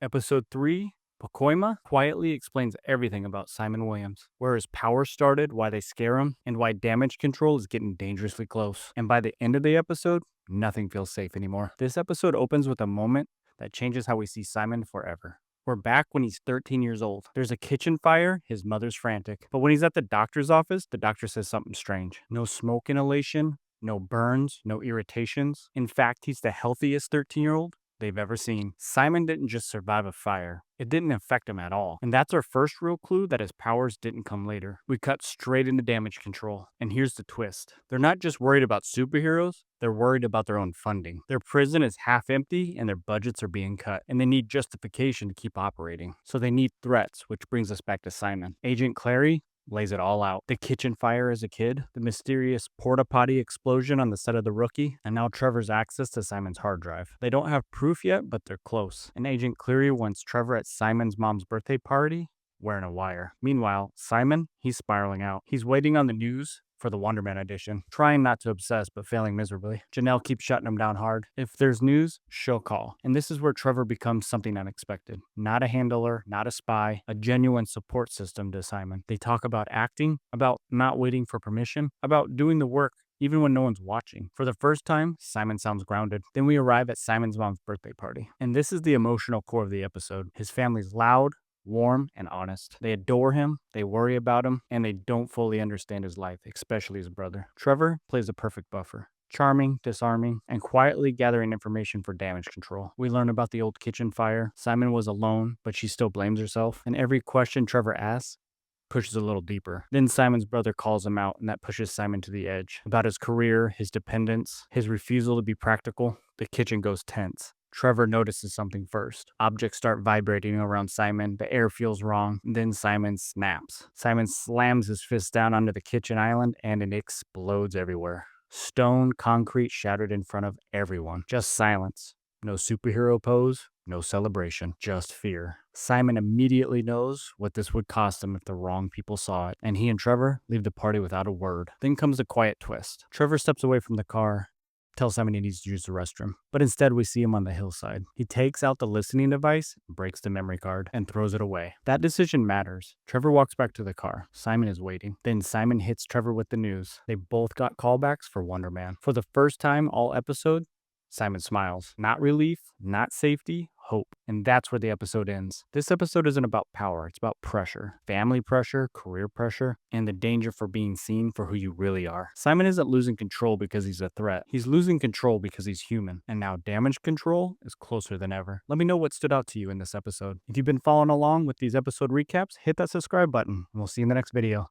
Episode 3, Pacoima, quietly explains everything about Simon Williams, where his power started, why they scare him, and why damage control is getting dangerously close. And by the end of the episode, nothing feels safe anymore. This episode opens with a moment that changes how we see Simon forever. We're back when he's 13 years old. There's a kitchen fire, his mother's frantic. But when he's at the doctor's office, the doctor says something strange. No smoke inhalation, no burns, no irritations. In fact, he's the healthiest 13-year-old they've ever seen. Simon didn't just survive a fire. It didn't affect him at all. And that's our first real clue that his powers didn't come later. We cut straight into damage control. And here's the twist. They're not just worried about superheroes, they're worried about their own funding. Their prison is half empty and their budgets are being cut. And they need justification to keep operating. So they need threats, which brings us back to Simon. Agent Clary lays it all out. The kitchen fire as a kid, the mysterious porta potty explosion on the set of The Rookie, and now Trevor's access to Simon's hard drive. They don't have proof yet, but they're close. And Agent Cleary wants Trevor at Simon's mom's birthday party wearing a wire. Meanwhile, Simon, he's spiraling out. He's waiting on the news for the Wonder Man edition, trying not to obsess but failing miserably. Janelle keeps shutting him down hard. If there's news, she'll call. And this is where Trevor becomes something unexpected. Not a handler, not a spy, a genuine support system to Simon. They talk about acting, about not waiting for permission, about doing the work even when no one's watching. For the first time, Simon sounds grounded. Then we arrive at Simon's mom's birthday party. And this is the emotional core of the episode. His family's loud, warm, and honest. They adore him, they worry about him, and they don't fully understand his life, especially his brother. Trevor plays a perfect buffer. Charming, disarming, and quietly gathering information for damage control. We learn about the old kitchen fire. Simon was alone, but she still blames herself. And every question Trevor asks pushes a little deeper. Then Simon's brother calls him out, and that pushes Simon to the edge. About his career, his dependence, his refusal to be practical, the kitchen goes tense. Trevor notices something first. Objects start vibrating around Simon. The air feels wrong. Then Simon snaps. Simon slams his fist down onto the kitchen island and it explodes everywhere. Stone, concrete shattered in front of everyone. Just silence. No superhero pose, no celebration, just fear. Simon immediately knows what this would cost him if the wrong people saw it, and he and Trevor leave the party without a word. Then comes a quiet twist. Trevor steps away from the car, tells Simon he needs to use the restroom. But instead, we see him on the hillside. He takes out the listening device, breaks the memory card, and throws it away. That decision matters. Trevor walks back to the car. Simon is waiting. Then Simon hits Trevor with the news. They both got callbacks for Wonder Man. For the first time all episode, Simon smiles. Not relief, not safety, hope. And that's where the episode ends. This episode isn't about power, it's about pressure. Family pressure, career pressure, and the danger for being seen for who you really are. Simon isn't losing control because he's a threat. He's losing control because he's human. And now damage control is closer than ever. Let me know what stood out to you in this episode. If you've been following along with these episode recaps, hit that subscribe button, and we'll see you in the next video.